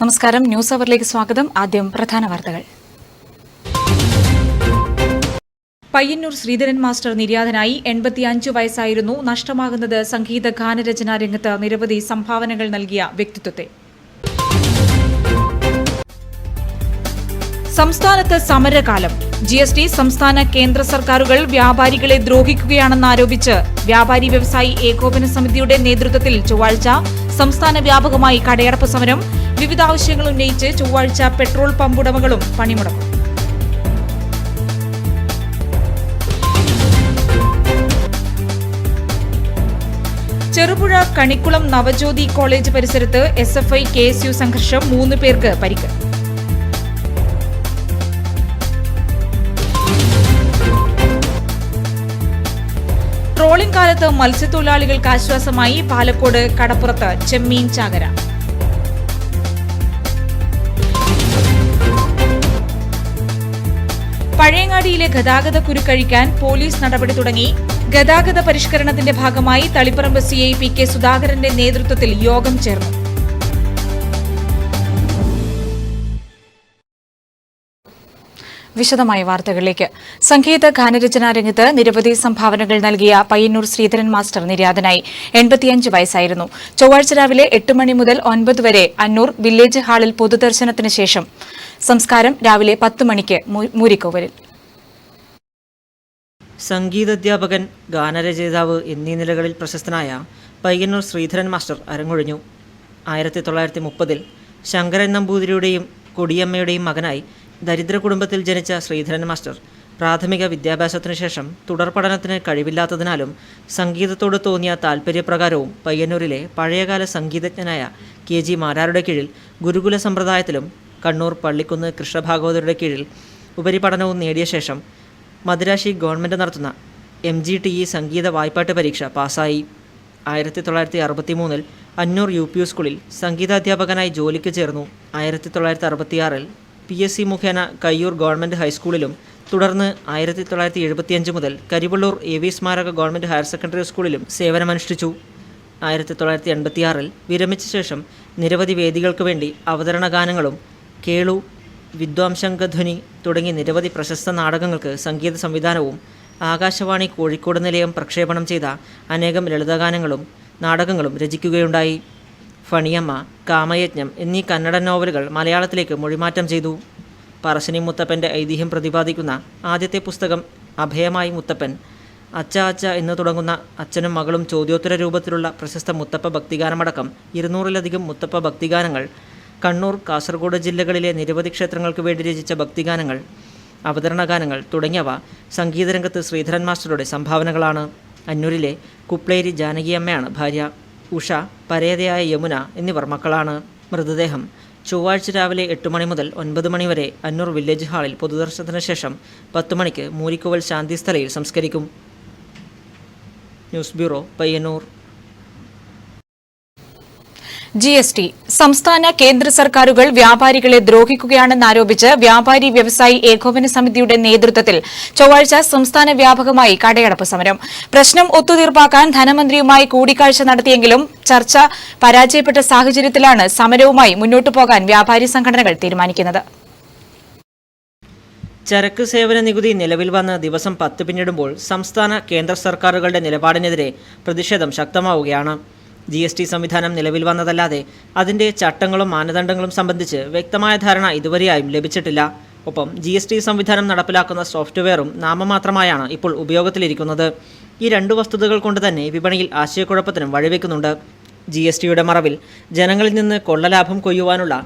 നമസ്കാരം, ന്യൂസ് അവറിലേക്ക് സ്വാഗതം. ആദ്യം പ്രധാന വാർത്തകൾ. പയ്യന്നൂർ ശ്രീധരൻ മാസ്റ്റർ നിര്യാതനായി. 85 വയസ്സായിരുന്നു. നഷ്ടമാകുന്നത് സംഗീത ഗാനരചനാ രംഗത്ത് നിരവധി സംഭാവനകൾ നൽകിയ വ്യക്തിത്വത്തെ. സംസ്ഥാനത്ത് സമരകാലം. GST സംസ്ഥാന കേന്ദ്ര സർക്കാരുകൾ വ്യാപാരികളെ ദ്രോഹിക്കുകയാണെന്നാരോപിച്ച് വ്യാപാരി വ്യവസായി ഏകോപന സമിതിയുടെ നേതൃത്വത്തിൽ ചൊവ്വാഴ്ച സംസ്ഥാന വ്യാപകമായി കടയടപ്പ് സമരം. വിവിധ ആവശ്യങ്ങൾ ഉന്നയിച്ച് ചൊവ്വാഴ്ച പെട്രോൾ പമ്പ് ഉടമകളും പണിമുടക്കും. ചെറുപുഴ കണിക്കുളം നവജ്യോതി കോളേജ് പരിസരത്ത് SFI KSU സംഘർഷം. 3 പേർക്ക് പരിക്ക്. ട്രോളിംഗ് കാലത്ത് മത്സ്യത്തൊഴിലാളികൾക്ക് ആശ്വാസമായി പാലക്കോട് കടപ്പുറത്ത് ചെമ്മീൻ ചാകര. പഴയങ്ങാടിയിലെ ഗതാഗത കുരുക്കഴിക്കാൻ പോലീസ് നടപടി തുടങ്ങി. ഗതാഗത പരിഷ്കരണത്തിന്റെ ഭാഗമായി തളിപ്പറമ്പ് CI PK സുധാകരന്റെ നേതൃത്വത്തിൽ യോഗം ചേർന്നു. വിശദമായ വാർത്തകളിലേക്ക്. സംഗീത ഗാനരചനാ രംഗത്ത് നിരവധി സംഭാവനകൾ നൽകിയ പയ്യന്നൂർ ശ്രീധരൻ മാസ്റ്റർ നിര്യാതനായി. 85 വയസ്സായിരുന്നു. ചൊവ്വാഴ്ച രാവിലെ 8 മണി മുതൽ 9 വരെ അന്നൂർ വില്ലേജ് ഹാളിൽ പൊതുദർശനത്തിന് ശേഷം സംസ്കാരം രാവിലെ 10 മണിക്ക് മൂരിക്കോവലിൽ. സംഗീതാധ്യാപകൻ, ഗാനരചയിതാവ് എന്നീ നിലകളിൽ പ്രശസ്തനായ പയ്യന്നൂർ ശ്രീധരൻ മാസ്റ്റർ അരങ്ങൊഴിഞ്ഞു. 1930 ശങ്കരൻ നമ്പൂതിരിയുടെയും കൊടിയമ്മയുടെയും മകനായി ദരിദ്ര കുടുംബത്തിൽ ജനിച്ച ശ്രീധരൻ മാസ്റ്റർ പ്രാഥമിക വിദ്യാഭ്യാസത്തിനു ശേഷം തുടർ പഠനത്തിന് കഴിവില്ലാത്തതിനാലും സംഗീതത്തോട് തോന്നിയ താൽപ്പര്യപ്രകാരവും പയ്യന്നൂരിലെ പഴയകാല സംഗീതജ്ഞനായ KG മാരാരുടെ കീഴിൽ ഗുരുകുല സമ്പ്രദായത്തിലും കണ്ണൂർ പള്ളിക്കുന്ന് കൃഷ്ണഭാഗവതരുടെ കീഴിൽ ഉപരിപഠനവും നേടിയ ശേഷം മദിരാശി ഗവൺമെൻറ് നടത്തുന്ന MGTE സംഗീത വായ്പാട്ട് പരീക്ഷ പാസ്സായി. 1963 അന്നൂർ UP സ്കൂളിൽ സംഗീതാധ്യാപകനായി ജോലിക്ക് ചേർന്നു. 1966 PSC മുഖേന കയ്യൂർ ഗവൺമെൻറ് ഹൈസ്കൂളിലും തുടർന്ന് 1975 മുതൽ കരിവള്ളൂർ AV സ്മാരക ഗവൺമെൻറ് ഹയർ സെക്കൻഡറി സ്കൂളിലും സേവനമനുഷ്ഠിച്ചു. 1986 വിരമിച്ച ശേഷം നിരവധി വേദികൾക്ക് വേണ്ടി അവതരണ ഗാനങ്ങളും കേളു, വിദ്വാംശംഗധ്വനി തുടങ്ങി നിരവധി പ്രശസ്ത നാടകങ്ങൾക്ക് സംഗീത സംവിധാനവും ആകാശവാണി കോഴിക്കോട് നിലയം പ്രക്ഷേപണം ചെയ്ത അനേകം ലളിതഗാനങ്ങളും നാടകങ്ങളും രചിക്കുകയുണ്ടായി. ഫണിയമ്മ, കാമയജ്ഞം എന്നീ കന്നഡ നോവലുകൾ മലയാളത്തിലേക്ക് മൊഴിമാറ്റം ചെയ്തു. പറശ്ശിനി മുത്തപ്പൻ്റെ ഐതിഹ്യം പ്രതിപാദിക്കുന്ന ആദ്യത്തെ പുസ്തകം അഭയമായി മുത്തപ്പൻ, അച്ച അച്ച എന്ന് തുടങ്ങുന്ന അച്ഛനും മകളും ചോദ്യോത്തര രൂപത്തിലുള്ള പ്രശസ്ത മുത്തപ്പ ഭക്തിഗാനമടക്കം 200-ലധികം മുത്തപ്പ ഭക്തിഗാനങ്ങൾ, കണ്ണൂർ, കാസർഗോഡ് ജില്ലകളിലെ നിരവധി ക്ഷേത്രങ്ങൾക്ക് വേണ്ടി രചിച്ച ഭക്തിഗാനങ്ങൾ, അവതരണ ഗാനങ്ങൾ തുടങ്ങിയവ സംഗീതരംഗത്ത് ശ്രീധരൻ മാസ്റ്ററുടെ സംഭാവനകളാണ്. അന്നൂരിലെ കുപ്ലേരി ജാനകിയമ്മയാണ് ഭാര്യ. ഉഷ, പരേതയായ യമുന എന്നിവർ മക്കളാണ്. മൃതദേഹം ചൊവ്വാഴ്ച രാവിലെ 8 മണി മുതൽ 9 മണി വരെ അന്നൂർ വില്ലേജ് ഹാളിൽ പൊതുദർശനത്തിന് ശേഷം 10 മണിക്ക് മൂരിക്കോവൽ ശാന്തിസ്ഥലയിൽ സംസ്കരിക്കും. News bureau, Payyanur. GST സംസ്ഥാന കേന്ദ്ര സർക്കാരുകൾ വ്യാപാരികളെ ദ്രോഹിക്കുകയാണെന്നാരോപിച്ച് വ്യാപാരി വ്യവസായി ഏകോപന സമിതിയുടെ നേതൃത്വത്തിൽ ചൊവ്വാഴ്ച സംസ്ഥാന വ്യാപകമായി കടയടപ്പ് സമരം. പ്രശ്നം ഒത്തുതീർപ്പാക്കാൻ ധനമന്ത്രിയുമായി കൂടിക്കാഴ്ച നടത്തിയെങ്കിലും ചർച്ച പരാജയപ്പെട്ട സാഹചര്യത്തിലാണ് സമരവുമായി മുന്നോട്ടു പോകാൻ വ്യാപാരി സംഘടനകൾ തീരുമാനിക്കുന്നത്. ചരക്ക് സേവന നികുതി നിലവിൽ വന്ന് ദിവസം 10 പിന്നിടുമ്പോൾ സംസ്ഥാന കേന്ദ്ര സർക്കാരുകളുടെ നിലപാടിനെതിരെ പ്രതിഷേധം ശക്തമാവുകയാണ്. GST സംവിധാനം നിലവിൽ വന്നതല്ലാതെ അതിൻ്റെ ചട്ടങ്ങളും മാനദണ്ഡങ്ങളും സംബന്ധിച്ച് വ്യക്തമായ ധാരണ ഇതുവരെയായും ലഭിച്ചിട്ടില്ല. ഒപ്പം GST സംവിധാനം നടപ്പിലാക്കുന്ന സോഫ്റ്റ്വെയറും നാമമാത്രമായാണ് ഇപ്പോൾ ഉപയോഗത്തിലിരിക്കുന്നത്. ഈ 2 വസ്തുതകൾ കൊണ്ട് തന്നെ വിപണിയിൽ ആശയക്കുഴപ്പത്തിനും വഴിവെക്കുന്നുണ്ട്. GSTയുടെ മറവിൽ ജനങ്ങളിൽ നിന്ന് കൊള്ളലാഭം കൊയ്യുവാനുള്ള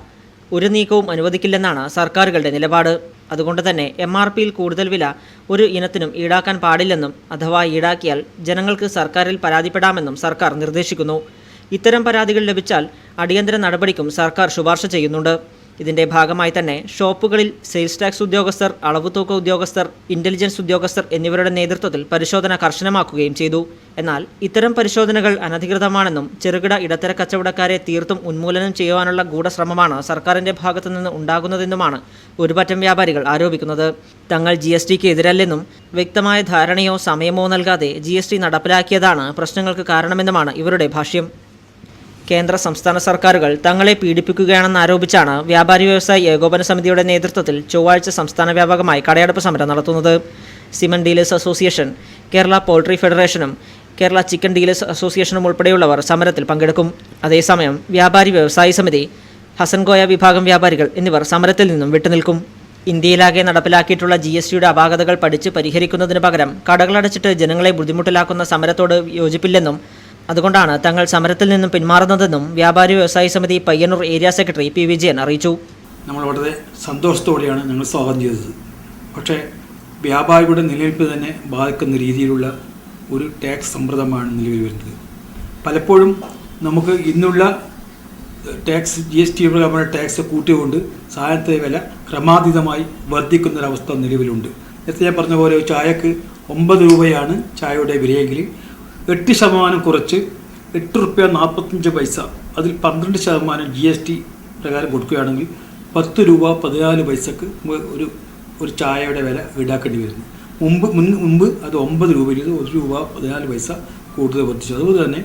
ഒരു നീക്കവും അനുവദിക്കില്ലെന്നാണ് സർക്കാരുകളുടെ നിലപാട്. അതുകൊണ്ട് തന്നെ MRPയിൽ കൂടുതൽ വില ഒരു ഇനത്തിനും ഈടാക്കാൻ പാടില്ലെന്നും അഥവാ ഈടാക്കിയാൽ ജനങ്ങൾക്ക് സർക്കാരിൽ പരാതിപ്പെടാമെന്നും സർക്കാർ നിർദ്ദേശിക്കുന്നു. ഇത്തരം പരാതികൾ ലഭിച്ചാൽ അടിയന്തര നടപടിക്കും സർക്കാർ ശുപാർശ ചെയ്യുന്നുണ്ട്. ഇതിന്റെ ഭാഗമായി തന്നെ ഷോപ്പുകളിൽ സെയിൽസ് ടാക്സ് ഉദ്യോഗസ്ഥർ, അളവുതൂക്ക ഉദ്യോഗസ്ഥർ, ഇന്റലിജൻസ് ഉദ്യോഗസ്ഥർ എന്നിവരുടെ നേതൃത്വത്തിൽ പരിശോധന കർശനമാക്കുകയും ചെയ്തു. എന്നാൽ ഇത്തരം പരിശോധനകൾ അനധികൃതമാണെന്നും ചെറുകിട ഇടത്തര കച്ചവടക്കാരെ തീർത്തും ഉന്മൂലനം ചെയ്യുവാനുള്ള ഗൂഢശ്രമമാണ് സർക്കാരിന്റെ ഭാഗത്തുനിന്ന് ഉണ്ടാകുന്നതെന്നുമാണ് ഒരുപറ്റം വ്യാപാരികൾ ആരോപിക്കുന്നത്. തങ്ങൾ GSTക്ക് എതിരല്ലെന്നും വ്യക്തമായ ധാരണയോ സമയമോ നൽകാതെ GST നടപ്പിലാക്കിയതാണ് പ്രശ്നങ്ങൾക്ക് കാരണമെന്നുമാണ് ഇവരുടെ ഭാഷ്യം. കേന്ദ്ര സംസ്ഥാന സർക്കാരുകൾ തങ്ങളെ പീഡിപ്പിക്കുകയാണെന്നാരോപിച്ചാണ് വ്യാപാരി വ്യവസായി ഏകോപന സമിതിയുടെ നേതൃത്വത്തിൽ ചൊവ്വാഴ്ച സംസ്ഥാന വ്യാപകമായി കടയടപ്പ് സമരം നടത്തുന്നത്. Cement dealers association, Kerala poultry ഫെഡറേഷനും കേരള ചിക്കൻ ഡീലേഴ്സ് അസോസിയേഷനും ഉൾപ്പെടെയുള്ളവർ സമരത്തിൽ പങ്കെടുക്കും. അതേസമയം വ്യാപാരി വ്യവസായി സമിതി, ഹസൻകോയ വിഭാഗം വ്യാപാരികൾ എന്നിവർ സമരത്തിൽ നിന്നും വിട്ടുനിൽക്കും. ഇന്ത്യയിലാകെ നടപ്പിലാക്കിയിട്ടുള്ള GSTയുടെ അപാകതകൾ പഠിച്ച് പരിഹരിക്കുന്നതിന് പകരം കടകളടച്ചിട്ട് ജനങ്ങളെ ബുദ്ധിമുട്ടിലാക്കുന്ന സമരത്തോട് യോജിപ്പില്ലെന്നും അതുകൊണ്ടാണ് തങ്ങൾ സമരത്തിൽ നിന്നും പിന്മാറുന്നതെന്നും വ്യാപാരി വ്യവസായി സമിതി Payyanur area secretary P Vijayan അറിയിച്ചു. നമ്മൾ വളരെ സന്തോഷത്തോടെയാണ് ഞങ്ങൾ സ്വാഗതം ചെയ്തത്. പക്ഷേ വ്യാപാരികളുടെ നിലനിൽപ്പ് തന്നെ ബാധിക്കുന്ന രീതിയിലുള്ള ഒരു ടാക്സ് സമ്പ്രദായമാണ് നിലവിൽ വരുന്നത്. പലപ്പോഴും നമുക്ക് ഇന്നുള്ള ടാക്സ് GST പ്രകാരമുള്ള ടാക്സ് കൂട്ടിക്കൊണ്ട് സാധനത്തെ വില ക്രമാതീതമായി വർദ്ധിക്കുന്നൊരവസ്ഥ നിലവിലുണ്ട്. നേരത്തെ ഞാൻ പറഞ്ഞ പോലെ ചായക്ക് 9 രൂപയാണ് ചായയുടെ വിലയെങ്കിൽ 8% കുറച്ച് 8 രൂപ 45 പൈസ, അതിൽ 12% GST പ്രകാരം കൊടുക്കുകയാണെങ്കിൽ 10 രൂപ 14 പൈസക്ക് ഒരു ചായയുടെ വില ഈടാക്കേണ്ടി വരുന്നു. മുമ്പ് അത് 9 രൂപയിൽ 1 രൂപ 14 പൈസ കൂടുതൽ വർദ്ധിച്ചു. അതുപോലെ തന്നെ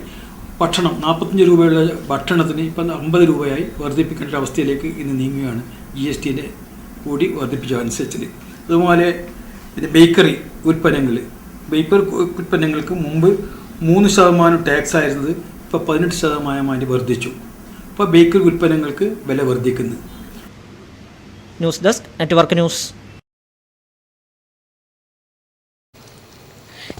ഭക്ഷണം 45 രൂപയുള്ള ഭക്ഷണത്തിന് ഇപ്പം 50 രൂപയായി വർദ്ധിപ്പിക്കേണ്ട അവസ്ഥയിലേക്ക് ഇന്ന് നീങ്ങുകയാണ് GSTൻ്റെ കൂടി വർദ്ധിപ്പിച്ചതനുസരിച്ച്. അതുപോലെ പിന്നെ ബേക്കറി ഉൽപ്പന്നങ്ങൾക്ക് മുമ്പ് 3% ടാക്സ് ആയിരുന്നത് ഇപ്പോൾ 18% വർദ്ധിച്ചു. ഇപ്പോൾ ബേക്കറി ഉൽപ്പന്നങ്ങൾക്ക് വില വർദ്ധിക്കുന്നു. News desk, network news.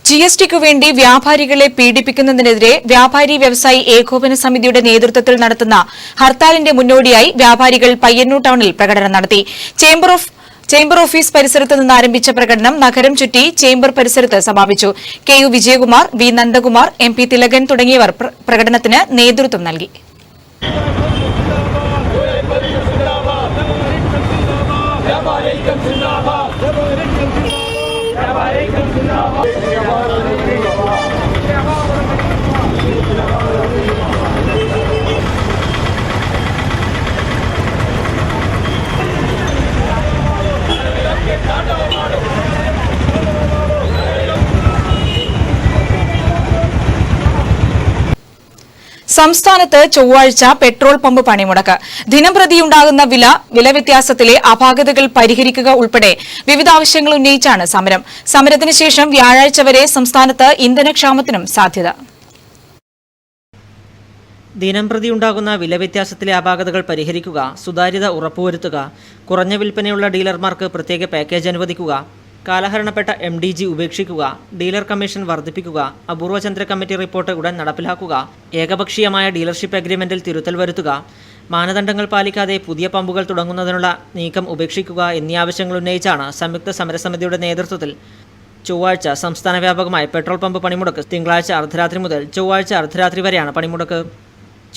GSTക്കു വേണ്ടി വ്യാപാരികളെ പീഡിപ്പിക്കുന്നതിനെതിരെ വ്യാപാരി വ്യവസായി ഏകോപന സമിതിയുടെ നേതൃത്വത്തിൽ നടത്തുന്ന ഹർത്താലിന്റെ മുന്നോടിയായി വ്യാപാരികൾ പയ്യന്നൂർ ടൌണിൽ പ്രകടനം നടത്തി. ചേംബർ ഓഫീസ് പരിസരത്ത് നിന്ന് ആരംഭിച്ച പ്രകടനം നഗരം ചുറ്റി ചേംബർ പരിസരത്ത് സമാപിച്ചു. KU Vijayakumar, V Nandakumar, MP Thilakan തുടങ്ങിയവർ പ്രകടനത്തിന് നേതൃത്വം നൽകി. സംസ്ഥാനത്ത് ചൊവ്വാഴ്ച പെട്രോൾ പമ്പ് പണിമുടക്ക്. ദിനംപ്രതിയുണ്ടാകുന്ന വില വ്യത്യാസത്തിലെ അപാകതകൾ പരിഹരിക്കുക ഉൾപ്പെടെ വിവിധ ആവശ്യങ്ങൾ ഉന്നയിച്ചാണ് സമരം. സമരത്തിന് ശേഷം വ്യാഴാഴ്ച വരെ സംസ്ഥാനത്ത് ഇന്ധനക്ഷാമത്തിനും സാധ്യത. ദിനംപ്രതിയുണ്ടാകുന്ന വില വ്യത്യാസത്തിലെ അപാകതകൾ പരിഹരിക്കുക, സുതാര്യത ഉറപ്പുവരുത്തുക, കുറഞ്ഞ വിൽപ്പനയുള്ള ഡീലർമാർക്ക് പ്രത്യേക പാക്കേജ് അനുവദിക്കുക, കാലഹരണപ്പെട്ട MDG ഉപേക്ഷിക്കുക, ഡീലർ കമ്മീഷൻ വർദ്ധിപ്പിക്കുക, അപൂർവ ചന്ദ്ര കമ്മിറ്റി റിപ്പോർട്ട് ഉടൻ നടപ്പിലാക്കുക, ഏകപക്ഷീയമായ ഡീലർഷിപ്പ് അഗ്രിമെന്റിൽ തിരുത്തൽ വരുത്തുക, മാനദണ്ഡങ്ങൾ പാലിക്കാതെ പുതിയ പമ്പുകൾ തുടങ്ങുന്നതിനുള്ള നീക്കം ഉപേക്ഷിക്കുക എന്നീ ആവശ്യങ്ങൾ ഉന്നയിച്ചാണ് സംയുക്ത സമരസമിതിയുടെ നേതൃത്വത്തിൽ ചൊവ്വാഴ്ച സംസ്ഥാന വ്യാപകമായി പെട്രോൾ പമ്പ് പണിമുടക്ക്. തിങ്കളാഴ്ച അർദ്ധരാത്രി മുതൽ ചൊവ്വാഴ്ച അർദ്ധരാത്രി വരെയാണ് പണിമുടക്ക്.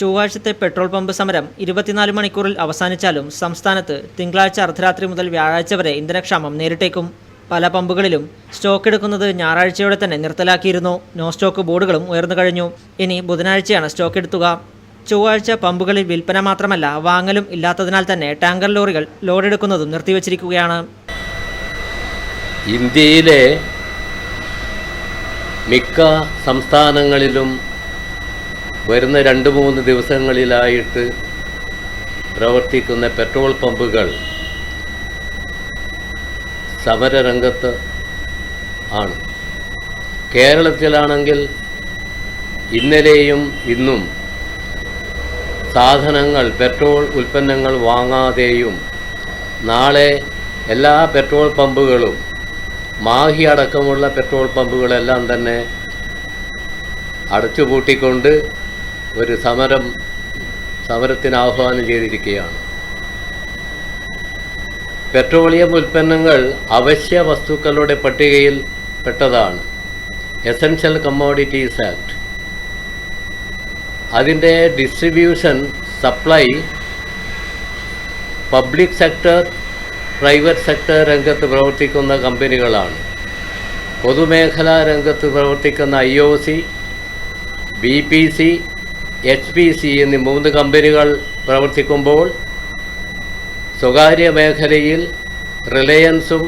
ചൊവ്വാഴ്ചത്തെ പെട്രോൾ പമ്പ് സമരം 24 മണിക്കൂറിൽ അവസാനിച്ചാലും സംസ്ഥാനത്ത് തിങ്കളാഴ്ച അർദ്ധരാത്രി മുതൽ വ്യാഴാഴ്ച വരെ ഇന്ധനക്ഷാമം നേരിട്ടേക്കും. പല പമ്പുകളിലും സ്റ്റോക്ക് എടുക്കുന്നത് ഞായറാഴ്ചയോടെ തന്നെ നിർത്തലാക്കിയിരുന്നു. നോ സ്റ്റോക്ക് ബോർഡുകളും ഉയർന്നു കഴിഞ്ഞു. ഇനി ബുധനാഴ്ചയാണ് സ്റ്റോക്ക് എടുത്തുക. ചൊവ്വാഴ്ച പമ്പുകളിൽ വിൽപ്പന മാത്രമല്ല വാങ്ങലും ഇല്ലാത്തതിനാൽ തന്നെ ടാങ്കർ ലോറികൾ ലോഡെടുക്കുന്നതും നിർത്തിവച്ചിരിക്കുകയാണ്. ഇന്ത്യയിലെ മിക്ക സംസ്ഥാനങ്ങളിലും വരുന്ന 2-3 ദിവസങ്ങളിലായിട്ട് പ്രവർത്തിക്കുന്ന പെട്രോൾ പമ്പുകൾ സമരരംഗത്ത് ആണ്. കേരളത്തിലാണെങ്കിൽ ഇന്നലെയും ഇന്നും സാധനങ്ങൾ, പെട്രോൾ ഉൽപ്പന്നങ്ങൾ വാങ്ങാതെയും നാളെ എല്ലാ പെട്രോൾ പമ്പുകളും മാഹി അടക്കമുള്ള പെട്രോൾ പമ്പുകളെല്ലാം തന്നെ അടച്ചുപൂട്ടിക്കൊണ്ട് ഒരു സമരത്തിന് ആഹ്വാനം ചെയ്തിരിക്കുകയാണ്. പെട്രോളിയം ഉൽപ്പന്നങ്ങൾ അവശ്യ വസ്തുക്കളുടെ പട്ടികയിൽ പെട്ടതാണ്. Essential commodities act. അതിൻ്റെ distribution, supply public sector, private sector രംഗത്ത് പ്രവർത്തിക്കുന്ന കമ്പനികളാണ്. പൊതുമേഖലാ രംഗത്ത് പ്രവർത്തിക്കുന്ന IOC, BPC, HPC എന്നീ 3 കമ്പനികൾ പ്രവർത്തിക്കുമ്പോൾ സ്വകാര്യ മേഖലയിൽ റിലയൻസും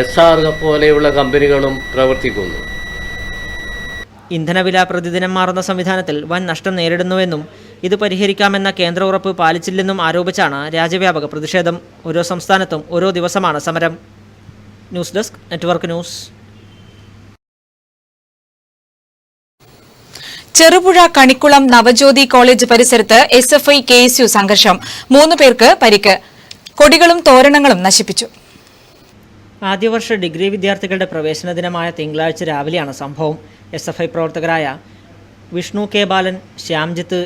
SR പോലെയുള്ള കമ്പനികളും പ്രവർത്തിക്കുന്നു. ഇന്ധനവില പ്രതിദിനം മാറുന്ന സംവിധാനത്തിൽ വൻ നഷ്ടം നേരിടുന്നുവെന്നും ഇത് പരിഹരിക്കാമെന്ന കേന്ദ്ര ഉറപ്പ് പാലിച്ചില്ലെന്നും ആരോപിച്ചാണ് രാജ്യവ്യാപക പ്രതിഷേധം. ഓരോ സംസ്ഥാനത്തും ഓരോ ദിവസമാണ് സമരം. News desk, network news. Cherupuzha Kanikkulam Navajyothi college പരിസരത്ത് SFI KSU സംഘർഷം. 3 പേർക്ക് പരിക്ക്. കൊടികളും തോരണങ്ങളും നശിപ്പിച്ചു. ആദ്യവർഷ ഡിഗ്രി വിദ്യാർത്ഥികളുടെ പ്രവേശന ദിനമായ തിങ്കളാഴ്ച രാവിലെയാണ് സംഭവം. SFI പ്രവർത്തകരായ വിഷ്ണു കെ ബാലൻ, ശ്യാംജിത്ത്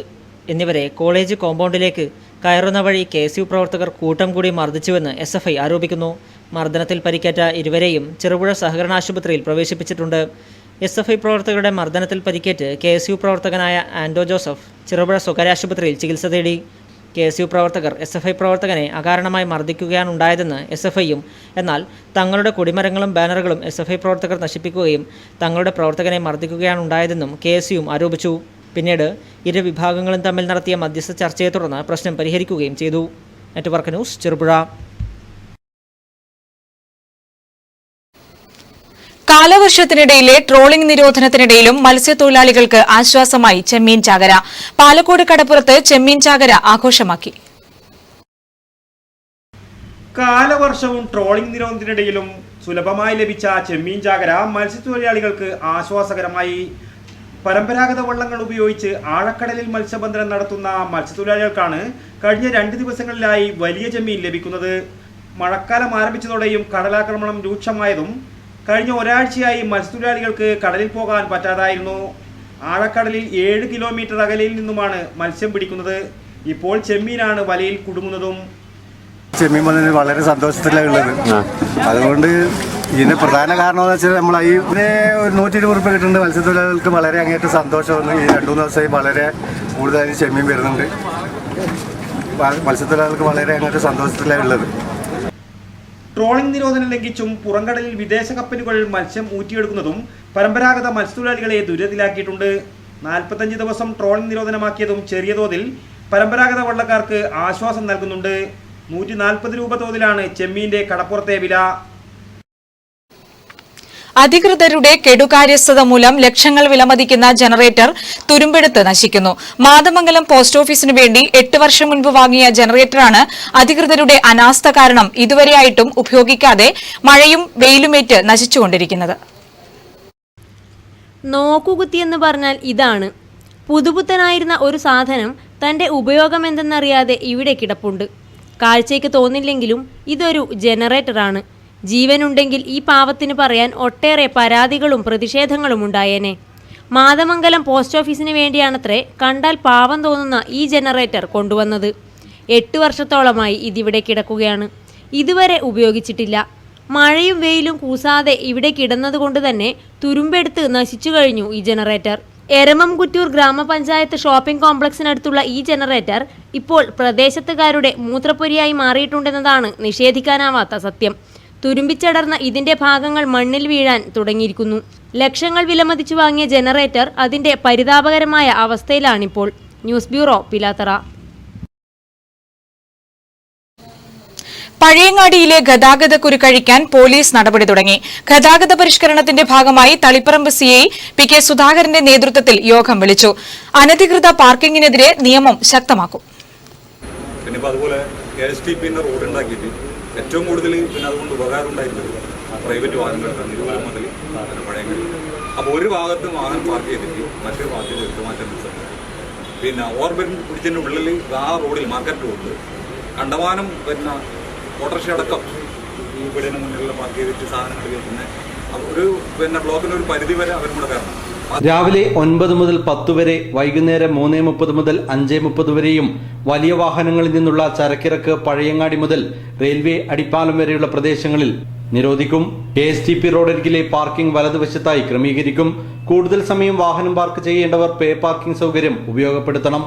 എന്നിവരെ കോളേജ് കോമ്പൗണ്ടിലേക്ക് കയറുന്ന വഴി KSU പ്രവർത്തകർ കൂട്ടം കൂടി മർദ്ദിച്ചുവെന്ന് SFI ആരോപിക്കുന്നു. മർദ്ദനത്തിൽ പരിക്കേറ്റ ഇരുവരെയും ചെറുപുഴ സഹകരണ ആശുപത്രിയിൽ പ്രവേശിപ്പിച്ചിട്ടുണ്ട്. SFI പ്രവർത്തകരുടെ മർദ്ദനത്തിൽ പരിക്കേറ്റ് KSU പ്രവർത്തകനായ ആൻഡോ ജോസഫ് ചെറുപുഴ സ്വകാര്യ ആശുപത്രിയിൽ ചികിത്സ തേടി. KSU പ്രവർത്തകർ SFI പ്രവർത്തകനെ അകാരണമായി മർദ്ദിക്കുകയാണ് ഉണ്ടായതെന്ന് SFIയും, എന്നാൽ തങ്ങളുടെ കൊടിമരങ്ങളും ബാനറുകളും SFI പ്രവർത്തകർ നശിപ്പിക്കുകയും തങ്ങളുടെ പ്രവർത്തകനെ മർദ്ദിക്കുകയാണ് ഉണ്ടായതെന്നും KSUയും ആരോപിച്ചു. പിന്നീട് ഇരു വിഭാഗങ്ങളും തമ്മിൽ നടത്തിയ മധ്യസ്ഥ ചർച്ചയെ തുടർന്ന് പ്രശ്നം പരിഹരിക്കുകയും ചെയ്തു. Network news, Cherupuzha. കാലവർഷത്തിനിടയിലെ ട്രോളിംഗ് നിരോധനത്തിനിടയിലും മത്സ്യത്തൊഴിലാളികൾക്ക് ആശ്വാസമായി ചെമ്മീൻ ചാകര. പാലക്കോട് കടപ്പുറത്ത് ചെമ്മീൻ ചാകര ആഘോഷമാക്കി. കാലവർഷവും ട്രോളിംഗ് നിരോധനത്തിനിടയിലും സുലഭമായി ലഭിച്ച ചെമ്മീൻ ചാകര മത്സ്യത്തൊഴിലാളികൾക്ക് ആശ്വാസകരമായി. പരമ്പരാഗത വള്ളങ്ങൾ ഉപയോഗിച്ച് ആഴക്കടലിൽ മത്സ്യബന്ധനം നടത്തുന്ന മത്സ്യത്തൊഴിലാളികൾക്കാണ് കഴിഞ്ഞ 2 ദിവസങ്ങളിലായി വലിയ ചെമ്മീൻ ലഭിക്കുന്നത്. മഴക്കാലം ആരംഭിച്ചതോടെയും കടലാക്രമണം രൂക്ഷമായതും കഴിഞ്ഞ ഒരാഴ്ചയായി മത്സ്യത്തൊഴിലാളികൾക്ക് കടലിൽ പോകാൻ പറ്റാതായിരുന്നു. ആഴക്കടലിൽ 7 കിലോമീറ്റർ അകലയിൽ നിന്നുമാണ് മത്സ്യം പിടിക്കുന്നത്. ഇപ്പോൾ ചെമ്മീനാണ് വലയിൽ കുടുങ്ങുന്നതും. ചെമ്മീൻ വന്നതിന് വളരെ സന്തോഷത്തിലാണ് ഉള്ളത്. അതുകൊണ്ട് ഇതിന് പ്രധാന കാരണം എന്ന് വെച്ചാൽ നമ്മൾ ഇതിന് ഒരു 120 രൂപ കിട്ടുന്നുണ്ട്. മത്സ്യത്തൊഴിലാളികൾക്ക് വളരെ അങ്ങേറ്റ സന്തോഷമാണ്. ഈ 2-3 ദിവസമായി വളരെ കൂടുതലായി ചെമ്മീൻ വരുന്നുണ്ട്. മത്സ്യത്തൊഴിലാളികൾക്ക് വളരെ അങ്ങേറ്റ സന്തോഷത്തിലാണ് ഉള്ളത്. ട്രോളിംഗ് നിരോധനം ലംഘിച്ചും പുറംകടലിൽ വിദേശ കപ്പലുകൾ മത്സ്യം ഊറ്റിയെടുക്കുന്നതും പരമ്പരാഗത മത്സ്യത്തൊഴിലാളികളെ ദുരിതത്തിലാക്കിയിട്ടുണ്ട്. 45 ദിവസം ട്രോളിംഗ് നിരോധനമാക്കിയതും ചെറിയ തോതിൽ പരമ്പരാഗത വള്ളക്കാർക്ക് ആശ്വാസം നൽകുന്നുണ്ട്. 140 രൂപ തോതിലാണ് ചെമ്മീന്റെ കടപ്പുറത്തെ വില. അധികൃതരുടെ കെടുകാര്യസ്ഥത മൂലം ലക്ഷങ്ങൾ വിലമതിക്കുന്ന ജനറേറ്റർ തുരുമ്പെടുത്ത് നശിക്കുന്നു. മാതമംഗലം പോസ്റ്റ് ഓഫീസിനു വേണ്ടി 8 വർഷം മുൻപ് വാങ്ങിയ ജനറേറ്ററാണ് അധികൃതരുടെ അനാസ്ഥ കാരണം ഇതുവരെയായിട്ടും ഉപയോഗിക്കാതെ മഴയും വെയിലുമേറ്റ് നശിച്ചുകൊണ്ടിരിക്കുന്നത്. നോക്കുകുത്തിയെന്ന് പറഞ്ഞാൽ ഇതാണ്. പുതുപുത്തനായിരുന്ന ഒരു സാധനം തന്റെ ഉപയോഗമെന്തെന്നറിയാതെ ഇവിടെ കിടപ്പുണ്ട്. കാഴ്ചയ്ക്ക് തോന്നില്ലെങ്കിലും ഇതൊരു ജനറേറ്ററാണ്. ജീവനുണ്ടെങ്കിൽ ഈ പാവത്തിന് പറയാൻ ഒട്ടേറെ പരാതികളും പ്രതിഷേധങ്ങളും ഉണ്ടായേനെ. മാതമംഗലം പോസ്റ്റ് ഓഫീസിന് വേണ്ടിയാണത്രേ കണ്ടാൽ പാവം തോന്നുന്ന ഈ ജനറേറ്റർ കൊണ്ടുവന്നത്. 8 വർഷത്തോളമായി ഇതിവിടെ കിടക്കുകയാണ്. ഇതുവരെ ഉപയോഗിച്ചിട്ടില്ല. മഴയും വെയിലും കൂസാതെ ഇവിടെ കിടന്നതുകൊണ്ട് തന്നെ തുരുമ്പെടുത്ത് നശിച്ചു കഴിഞ്ഞു ഈ ജനറേറ്റർ. എരമംകുറ്റൂർ ഗ്രാമപഞ്ചായത്ത് ഷോപ്പിംഗ് കോംപ്ലക്സിനടുത്തുള്ള ഈ ജനറേറ്റർ ഇപ്പോൾ പ്രദേശത്തുകാരുടെ മൂത്രപ്പൊരിയായി മാറിയിട്ടുണ്ടെന്നതാണ് നിഷേധിക്കാനാവാത്ത സത്യം. തുരുമ്പിച്ചടർന്ന ഇതിന്റെ ഭാഗങ്ങൾ മണ്ണിൽ വീഴാൻ തുടങ്ങിയിരിക്കുന്നു. ലക്ഷങ്ങൾ വിലമതിച്ചു വാങ്ങിയ ജനറേറ്റർ അതിന്റെ പരിതാപകരമായ അവസ്ഥയിലാണിപ്പോൾ. News bureau, Pilathara. പഴയങ്ങാടിയിലെ ഗതാഗത കുരുക്കഴിക്കാൻ പോലീസ് നടപടി തുടങ്ങി. ഗതാഗത പരിഷ്കരണത്തിന്റെ ഭാഗമായി തളിപ്പറമ്പ് CI PK സുധാകരന്റെ നേതൃത്വത്തിൽ യോഗം വിളിച്ചു. അനധികൃത പാർക്കിംഗിനെതിരെ നിയമം ശക്തമാക്കും. അതുപോലെ റോഡ് ഉണ്ടാക്കിയിട്ട് ഏറ്റവും കൂടുതൽ അതുകൊണ്ട് ഉപകാരം ഉണ്ടായിരുന്നത് പ്രൈവറ്റ് വാഹനങ്ങൾക്കാണ്. 20 മുതൽ പഴയങ്ങാടി. അപ്പോൾ ഒരു ഭാഗത്ത് വാഹനം പാർക്ക് ചെയ്തിട്ട് മറ്റൊരു ഭാഗത്ത് എടുത്ത് മാറ്റാൻ പിന്നെ ഓർബൻ പിടിച്ചതിൻ്റെ ഉള്ളിൽ ആ റോഡിൽ മാർക്കറ്റ് റോഡിൽ കണ്ടമാനം ഓട്ടോറിക്ഷ അടക്കം ഇവിടെ മുന്നിലുള്ള പാർക്ക് ചെയ്തിട്ട് സാധനങ്ങൾ കയറ്റുന്നത് ഒരു ബ്ലോക്കിന് പരിധി വരെ അവരും കൂടെ കയറണം. രാവിലെ 9 മുതൽ 10 വരെ, വൈകുന്നേരം 3:30 മുതൽ 5:30 വരെയും വലിയ വാഹനങ്ങളിൽ നിന്നുള്ള ചരക്കിറക്ക് പഴയങ്ങാടി മുതൽ റെയിൽവേ അടിപ്പാലം വരെയുള്ള പ്രദേശങ്ങളിൽ നിരോധിക്കും. KSTP റോഡരികിലെ പാർക്കിംഗ് വലതുവശത്തായി ക്രമീകരിക്കും. കൂടുതൽ സമയം വാഹനം പാർക്ക് ചെയ്യേണ്ടവർ പേ പാർക്കിംഗ് സൗകര്യം ഉപയോഗപ്പെടുത്തണം.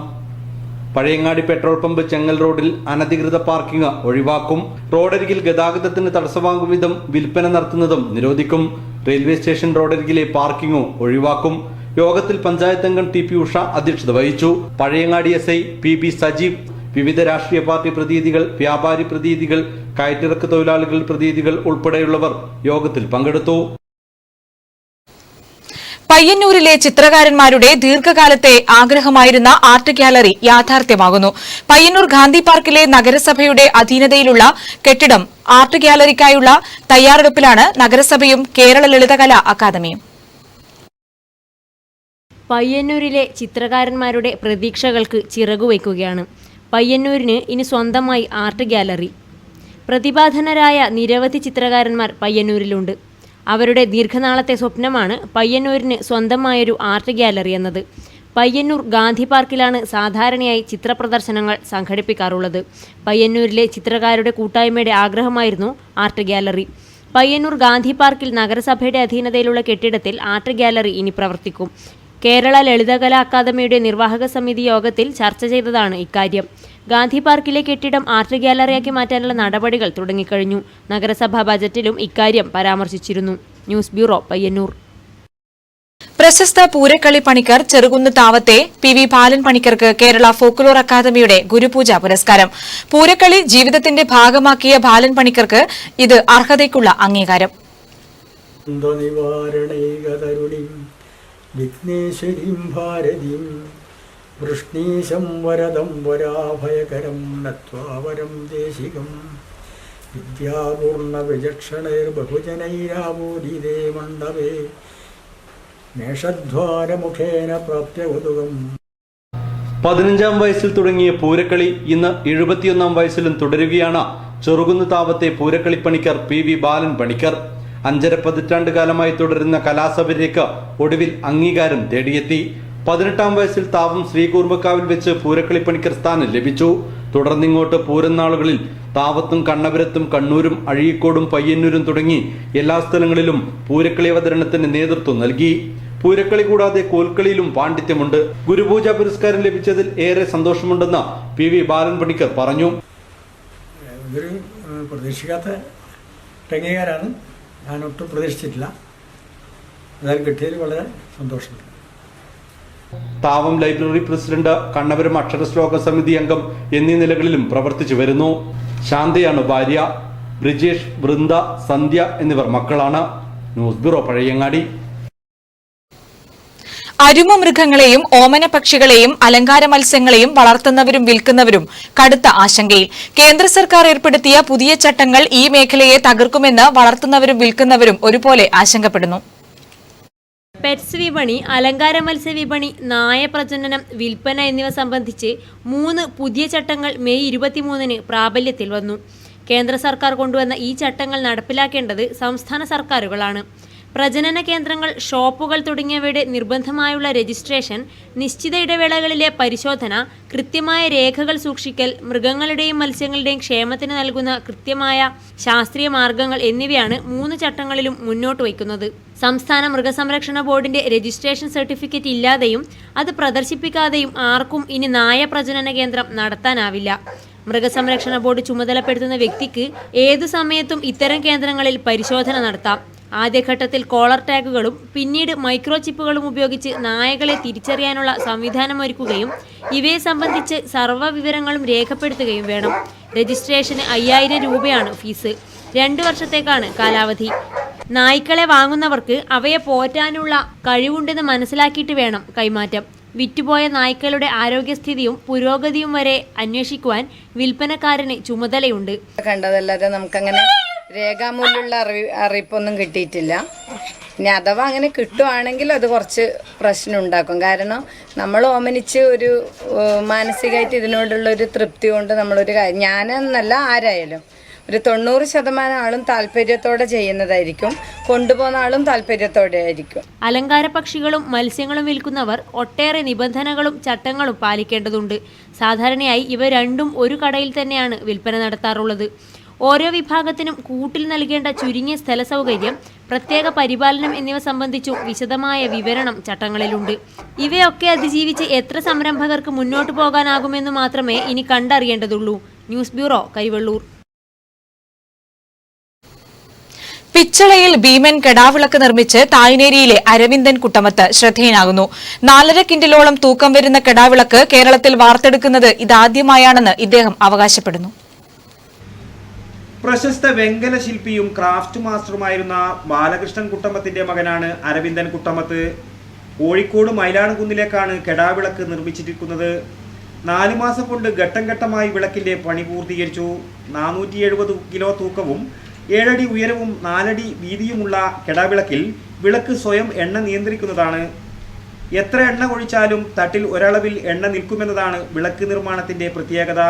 പഴയങ്ങാടി പെട്രോൾ പമ്പ് ചെങ്ങൽ റോഡിൽ അനധികൃത പാർക്കിംഗ് ഒഴിവാക്കും. റോഡരികിൽ ഗതാഗതത്തിന് തടസ്സമാകും വിധം വിൽപ്പന നടത്തുന്നതും നിരോധിക്കും. റെയിൽവേ സ്റ്റേഷൻ റോഡരികിലെ പാർക്കിംഗും ഒഴിവാക്കും. യോഗത്തിൽ പഞ്ചായത്ത് അംഗം TP ഉഷ അധ്യക്ഷത വഹിച്ചു. പഴയങ്ങാടി SI PB സജീവ്, വിവിധ രാഷ്ട്രീയ പാർട്ടി പ്രതിനിധികൾ, വ്യാപാരി പ്രതിനിധികൾ, കയറ്റിറക്ക് തൊഴിലാളികൾ പ്രതിനിധികൾ ഉൾപ്പെടെയുള്ളവർ യോഗത്തിൽ പങ്കെടുത്തു. പയ്യന്നൂരിലെ ചിത്രകാരന്മാരുടെ ദീർഘകാലത്തെ ആഗ്രഹമായിരുന്ന ആർട്ട് ഗ്യാലറി യാഥാർത്ഥ്യമാകുന്നു. പയ്യന്നൂർ ഗാന്ധി പാർക്കിലെ നഗരസഭയുടെ അധീനതയിലുള്ള കെട്ടിടം ആർട്ട് ഗ്യാലറിക്കായുള്ള തയ്യാറെടുപ്പിലാണ് നഗരസഭയും കേരള ലളിതകലാ അക്കാദമിയും. പയ്യന്നൂരിലെ ചിത്രകാരന്മാരുടെ പ്രതീക്ഷകൾക്ക് ചിറകുവയ്ക്കുകയാണ്. പയ്യന്നൂരിന് ഇനി സ്വന്തമായി ആർട്ട് ഗ്യാലറി. പ്രതിഭാധനരായ നിരവധി ചിത്രകാരന്മാർ പയ്യന്നൂരിലുണ്ട്. അവരുടെ ദീർഘനാളത്തെ സ്വപ്നമാണ് പയ്യന്നൂരിന് സ്വന്തമായൊരു ആർട്ട് ഗ്യാലറി എന്നത്. പയ്യന്നൂർ ഗാന്ധി പാർക്കിലാണ് സാധാരണയായി ചിത്രപ്രദർശനങ്ങൾ സംഘടിപ്പിക്കാറുള്ളത്. പയ്യന്നൂരിലെ ചിത്രകാരുടെ കൂട്ടായ്മയുടെ ആഗ്രഹമായിരുന്നു ആർട്ട് ഗ്യാലറി. പയ്യന്നൂർ ഗാന്ധി പാർക്കിൽ നഗരസഭയുടെ അധീനതയിലുള്ള കെട്ടിടത്തിൽ ആർട്ട് ഗ്യാലറി ഇനി പ്രവർത്തിക്കും. കേരള ലളിതകലാ അക്കാദമിയുടെ നിർവാഹക സമിതി യോഗത്തിൽ ചർച്ച ചെയ്തതാണ് ഇക്കാര്യം. ഗാന്ധി പാർക്കിലെ കെട്ടിടം ആർട്ട് ഗ്യാലറിയാക്കി മാറ്റാനുള്ള നടപടികൾ തുടങ്ങിക്കഴിഞ്ഞു. നഗരസഭാ ബജറ്റിലും ഇക്കാര്യം പരാമർശിച്ചിരുന്നു. News bureau, Payyanur. പ്രശസ്ത പൂരക്കളി പണിക്കർ ചെറുകുന്ന് താവത്തെ PV ബാലൻ പണിക്കർക്ക് കേരള ഫോക്ലോർ അക്കാദമിയുടെ ഗുരുപൂജ പുരസ്കാരം. പൂരക്കളി ജീവിതത്തിന്റെ ഭാഗമാക്കിയ ബാലൻ പണിക്കർക്ക് ഇത് അർഹതയ്ക്കുള്ള അംഗീകാരം. വിഘ്നേശ്വരീം ഭാരതീം വൃഷ്ണീശം വരദം വരാഭയകരം നത്വാവരം ദേശികം വിദ്യാപൂർണ വിചക്ഷണൈർബഹുജനൈരാവൂരിതേ മണ്ഡപേ മേഷദ്വാരമുഖേന പ്രാപ്യവതുകം. 15-ാം വയസ്സിൽ തുടങ്ങിയ പൂരക്കളി ഇന്ന് 71-ാം വയസ്സിലും തുടരുകയാണ് ചെറുകുന്ന് താവത്തെ പൂരക്കളിപ്പണിക്കർ PV ബാലൻ പണിക്കർ. 5.5 പതിറ്റാണ്ട് കാലമായി തുടരുന്ന കലാസഭയിലേക്ക് ഒടുവിൽ അംഗീകാരം തേടിയെത്തി. 18-ാം വയസ്സിൽ താവം ശ്രീകൂർമ്മക്കാവിൽ വെച്ച് പൂരക്കളിപ്പണിക്കർ സ്ഥാനം ലഭിച്ചു. തുടർന്നിങ്ങോട്ട് പൂരനാളുകളിൽ താവത്തും കണ്ണപുരത്തും കണ്ണൂരും അഴീക്കോടും പയ്യന്നൂരും തുടങ്ങി എല്ലാ സ്ഥലങ്ങളിലും പൂരക്കളി അവതരണത്തിന് നേതൃത്വം നൽകി. പൂരക്കളി കൂടാതെ കോൽക്കളിയിലും പാണ്ഡിത്യമുണ്ട്. ഗുരുപൂജ പുരസ്കാരം ലഭിച്ചതിൽ ഏറെ സന്തോഷമുണ്ടെന്ന് PV ബാലൻ പണിക്കർ പറഞ്ഞു. ഇതൊരു പ്രതീക്ഷിക്കാത്ത അംഗീകാരമാണ്. ഞാൻ ഒട്ടും പ്രതീക്ഷിച്ചിട്ടില്ല. അതായത് കിട്ടിയതിൽ വളരെ സന്തോഷമുണ്ട്. താവം ലൈബ്രറി പ്രസിഡന്റ്, കണ്ണപുരം അക്ഷരശ്ലോക സമിതി അംഗം എന്നീ നിലകളിലും പ്രവർത്തിച്ചു വരുന്നു. ശാന്തയാണ് ഭാര്യ. ബ്രിജേഷ്, വൃന്ദ, സന്ധ്യ എന്നിവർ മക്കളാണ്. News bureau, Pazhayangadi. അരുമ മൃഗങ്ങളെയും ഓമന പക്ഷികളെയും അലങ്കാര മത്സ്യങ്ങളെയും വളർത്തുന്നവരും വിൽക്കുന്നവരും കടുത്ത ആശങ്കയിൽ. കേന്ദ്ര സർക്കാർ ഏർപ്പെടുത്തിയ പുതിയ ചട്ടങ്ങൾ ഈ മേഖലയെ തകർക്കുമെന്ന് വളർത്തുന്നവരും വിൽക്കുന്നവരും ഒരുപോലെ ആശങ്കപ്പെടുന്നു. പെറ്റ്സ് വിപണി, അലങ്കാര മത്സ്യ വിപണി, നായ പ്രജനനം, വിൽപ്പന എന്നിവ സംബന്ധിച്ച് 3 പുതിയ ചട്ടങ്ങൾ മെയ് 23-ന് പ്രാബല്യത്തിൽ വന്നു. കേന്ദ്ര സർക്കാർ കൊണ്ടുവന്ന ഈ ചട്ടങ്ങൾ നടപ്പിലാക്കേണ്ടത് സംസ്ഥാന സർക്കാരുകളാണ്. പ്രജനന കേന്ദ്രങ്ങൾ, ഷോപ്പുകൾ തുടങ്ങിയവയുടെ നിർബന്ധമായുള്ള രജിസ്ട്രേഷൻ, നിശ്ചിത ഇടവേളകളിലെ പരിശോധന, കൃത്യമായ രേഖകൾ സൂക്ഷിക്കൽ, മൃഗങ്ങളുടെയും മത്സ്യങ്ങളുടെയും ക്ഷേമത്തിന് നൽകുന്ന കൃത്യമായ ശാസ്ത്രീയ മാർഗങ്ങൾ എന്നിവയാണ് 3 ചട്ടങ്ങളിലും മുന്നോട്ട് വയ്ക്കുന്നത്. സംസ്ഥാന മൃഗസംരക്ഷണ ബോർഡിന്റെ രജിസ്ട്രേഷൻ സർട്ടിഫിക്കറ്റ് ഇല്ലാതെയും അത് പ്രദർശിപ്പിക്കാതെയും ആർക്കും ഇനി നായ പ്രജനന കേന്ദ്രം നടത്താനാവില്ല. മൃഗസംരക്ഷണ ബോർഡ് ചുമതലപ്പെടുത്തുന്ന വ്യക്തിക്ക് ഏതു സമയത്തും ഇത്തരം കേന്ദ്രങ്ങളിൽ പരിശോധന നടത്താം. ആദ്യഘട്ടത്തിൽ കോളർ ടാഗുകളും പിന്നീട് മൈക്രോ ചിപ്പുകളും ഉപയോഗിച്ച് നായകളെ തിരിച്ചറിയാനുള്ള സംവിധാനമൊരുക്കുകയും ഇവയെ സംബന്ധിച്ച് സർവ്വ വിവരങ്ങളും രേഖപ്പെടുത്തുകയും വേണം. രജിസ്ട്രേഷന് 5000 രൂപയാണ് ഫീസ്. 2 വർഷത്തേക്കാണ് കാലാവധി. നായ്ക്കളെ വാങ്ങുന്നവർക്ക് അവയെ പോറ്റാനുള്ള കഴിവുണ്ടെന്ന് മനസ്സിലാക്കിയിട്ട് വേണം കൈമാറ്റം. വിറ്റുപോയ നായ്ക്കളുടെ ആരോഗ്യസ്ഥിതിയും പുരോഗതിയും വരെ അന്വേഷിക്കുവാൻ വിൽപ്പനക്കാരന് ചുമതലയുണ്ട്. കണ്ടതല്ലാതെ നമുക്കങ്ങനെ രേഖാമൂലമുള്ള അറിയിപ്പൊന്നും കിട്ടിയിട്ടില്ല. ഇനി അഥവാ അങ്ങനെ കിട്ടുവാണെങ്കിൽ അത് കുറച്ച് പ്രശ്നം ഉണ്ടാക്കും. കാരണം നമ്മൾ ഓമനിച്ച് ഒരു മാനസികമായിട്ട് ഇതിനോടുള്ള ഒരു തൃപ്തി കൊണ്ട് നമ്മളൊരു കാര്യം, ഞാനെന്നല്ല ആരായാലും ഒരു 90% ആളും താല്പര്യത്തോടെ ചെയ്യുന്നതായിരിക്കും. കൊണ്ടുപോകുന്ന ആളും താല്പര്യത്തോടെ ആയിരിക്കും. അലങ്കാര പക്ഷികളും മത്സ്യങ്ങളും വിൽക്കുന്നവർ ഒട്ടേറെ നിബന്ധനകളും ചട്ടങ്ങളും പാലിക്കേണ്ടതുണ്ട്. സാധാരണയായി ഇവ രണ്ടും ഒരു കടയിൽ തന്നെയാണ് വിൽപ്പന നടത്താറുള്ളത്. ഓരോ വിഭാഗത്തിനും കൂട്ടിൽ നൽകേണ്ട ചുരുങ്ങിയ സ്ഥല സൗകര്യം, പ്രത്യേക പരിപാലനം എന്നിവ സംബന്ധിച്ചും വിശദമായ വിവരണം ചട്ടങ്ങളിലുണ്ട്. ഇവയൊക്കെ അതിജീവിച്ച് എത്ര സംരംഭകർക്ക് മുന്നോട്ടു പോകാനാകുമെന്ന് മാത്രമേ ഇനി കണ്ടറിയേണ്ടതുള്ളൂ. News bureau, കൈവള്ളൂർ. പിച്ചളയിൽ ഭീമൻ കെടാവിളക്ക് നിർമ്മിച്ച് തായ്നേരിയിലെ അരവിന്ദൻ കുട്ടമത്ത് ശ്രദ്ധേയനാകുന്നു. 4.5 കിൻഡലോളം തൂക്കം വരുന്ന കെടാവിളക്ക് കേരളത്തിൽ വാർത്തെടുക്കുന്നത് ഇതാദ്യമായാണെന്ന് ഇദ്ദേഹം അവകാശപ്പെടുന്നു. പ്രശസ്ത വെങ്കല ശില്പിയും ക്രാഫ്റ്റ് മാസ്റ്ററുമായിരുന്ന ബാലകൃഷ്ണൻ കുട്ടമത്തിന്റെ മകനാണ് അരവിന്ദൻ കുട്ടമത്ത്. കോഴിക്കോട് മയിലാടുംകുന്നിലേക്കാണ് കെടാവിളക്ക് നിർമ്മിച്ചിരിക്കുന്നത്. 4 മാസം കൊണ്ട് ഘട്ടം ഘട്ടമായി വിളക്കിന്റെ പണി പൂർത്തീകരിച്ചു. 470 കിലോ തൂക്കവും 7 അടി ഉയരവും 4 അടി വീതിയുമുള്ള കെടാവിളക്കിൽ വിളക്ക് സ്വയം എണ്ണ നിയന്ത്രിക്കുന്നതാണ്. എത്ര എണ്ണ ഒഴിച്ചാലും തട്ടിൽ ഒരളവിൽ എണ്ണ നിൽക്കുമെന്നതാണ് വിളക്ക് നിർമ്മാണത്തിന്റെ പ്രത്യേകത.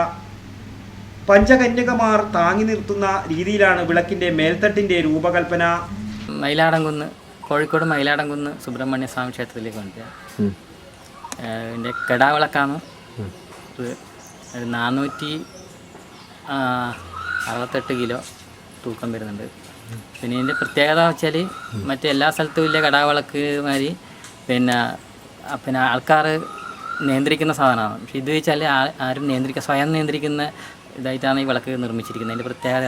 പഞ്ചകന്യകമാർ താങ്ങി നിർത്തുന്ന രീതിയിലാണ് വിളക്കിന്റെ മേൽത്തട്ടിന്റെ രൂപകൽപ്പന. കോഴിക്കോട് മയിലാടംകുന്ന് സുബ്രഹ്മണ്യ സ്വാമി ക്ഷേത്രത്തിലേക്ക് കൊണ്ടുവരിക. ഇതിൻ്റെ കെടാവിളക്കാണ്. 468 കിലോ തൂക്കം വരുന്നുണ്ട്. പിന്നെ ഇതിൻ്റെ പ്രത്യേകത വെച്ചാൽ മറ്റെല്ലാ സ്ഥലത്തും ഇല്ല കെടാവിളക്ക് മാതിരി പിന്നെ ആൾക്കാർ നിയന്ത്രിക്കുന്ന സാധനമാണ്. പക്ഷേ ഇത് വെച്ചാൽ ആരും സ്വയം നിയന്ത്രിക്കുന്ന ഇതായിട്ടാണ് ഈ വിളക്ക് നിർമ്മിച്ചിരിക്കുന്നത്. അതിൻ്റെ പ്രത്യേകത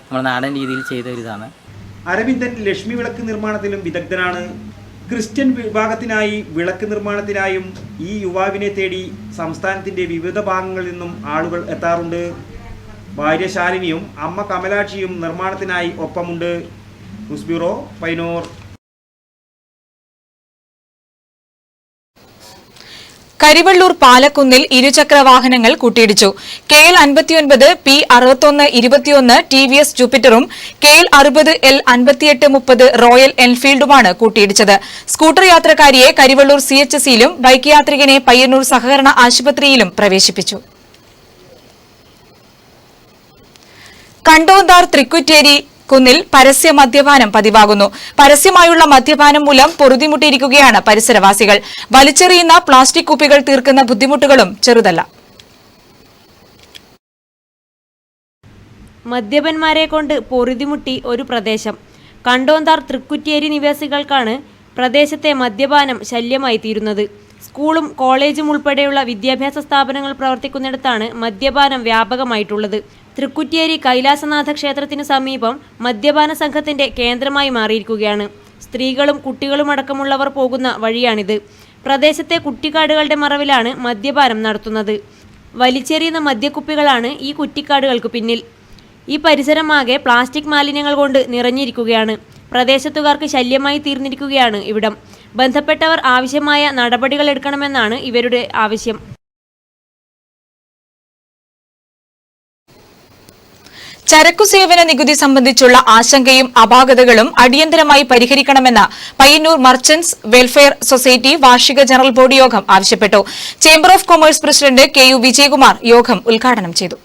നമ്മുടെ നാടൻ രീതിയിൽ ചെയ്ത ഒരു ഇതാണ്. അരവിന്ദൻ ലക്ഷ്മി വിളക്ക് നിർമ്മാണത്തിലും വിദഗ്ധനാണ്. ക്രിസ്ത്യൻ വിഭാഗത്തിനായി വിളക്ക് നിർമ്മാണത്തിനായും ഈ യുവാവിനെ തേടി സംസ്ഥാനത്തിന്റെ വിവിധ ഭാഗങ്ങളിൽ നിന്നും ആളുകൾ എത്താറുണ്ട്. ഭാര്യ ശാലിനിയും അമ്മ കമലാക്ഷിയും നിർമ്മാണത്തിനായി ഒപ്പമുണ്ട്. News bureau, Payyannur. കരിവള്ളൂർ പാലക്കുന്നിൽ ഇരുചക്ര വാഹനങ്ങൾ കൂട്ടിയിടിച്ചു. KL 59 P61 21 TVS ജൂപ്പിറ്ററും KL 60 L 5830 റോയൽ എൻഫീൽഡുമാണ് കൂട്ടിയിടിച്ചത്. സ്കൂട്ടർ യാത്രക്കാരിയെ കരിവള്ളൂർ CHSയിലും ബൈക്ക് യാത്രികനെ പയ്യന്നൂർ സഹകരണ ആശുപത്രിയിലും പ്രവേശിപ്പിച്ചു. കണ്ടോന്താർ തൃക്കുറ്റേരി കുന്നിൽ പരസ്യ മദ്യപാനം പതിവാകുന്നു. പരസ്യമായുള്ള മദ്യപാനം മൂലം പൊറുതിമുട്ടിയിരിക്കുകയാണ് പരിസരവാസികൾ. വലിച്ചെറിയുന്ന പ്ലാസ്റ്റിക് കുപ്പികൾ തീർക്കുന്ന ബുദ്ധിമുട്ടുകളും ചെറുതല്ല. മദ്യപന്മാരെ കൊണ്ട് പൊറുതിമുട്ടി ഒരു പ്രദേശം. കണ്ടോന്താർ തൃക്കുറ്റേരി നിവാസികൾക്കാണ് പ്രദേശത്തെ മദ്യപാനം ശല്യമായി തീരുന്നത്. സ്കൂളും കോളേജും ഉൾപ്പെടെയുള്ള വിദ്യാഭ്യാസ സ്ഥാപനങ്ങൾ പ്രവർത്തിക്കുന്നിടത്താണ് മദ്യപാനം വ്യാപകമായിട്ടുള്ളത്. തൃക്കുറ്റേരി കൈലാസനാഥ ക്ഷേത്രത്തിനു സമീപം മദ്യപാന സംഘത്തിന്റെ കേന്ദ്രമായി മാറിയിരിക്കുകയാണ്. സ്ത്രീകളും കുട്ടികളുമടക്കമുള്ളവർ പോകുന്ന വഴിയാണിത്. പ്രദേശത്തെ കുറ്റിക്കാടുകളുടെ മറവിലാണ് മദ്യപാനം നടത്തുന്നത്. വലിച്ചെറിയുന്ന മദ്യക്കുപ്പികളാണ് ഈ കുറ്റിക്കാടുകൾക്ക് പിന്നിൽ. ഈ പരിസരമാകെ പ്ലാസ്റ്റിക് മാലിന്യങ്ങൾ കൊണ്ട് നിറഞ്ഞിരിക്കുകയാണ്. പ്രദേശത്തുകാർക്ക് ശല്യമായി തീർന്നിരിക്കുകയാണ് ഇവിടം. ബന്ധപ്പെട്ടവർ ആവശ്യമായ നടപടികൾ എടുക്കണമെന്നാണ് ഇവരുടെ ആവശ്യം. ചരക്കുസേവന നികുതി സംബന്ധിച്ചുള്ള ആശങ്കയും അപാകതകളും അടിയന്തരമായി പരിഹരിക്കണമെന്ന് പയ്യന്നൂർ മർച്ചന്റ്സ് വെൽഫെയർ സൊസൈറ്റി വാർഷിക ജനറൽ ബോഡി യോഗം ആവശ്യപ്പെട്ടു. Chamber of commerce president KU Vijayakumar യോഗം ഉദ്ഘാടനം ചെയ്തു.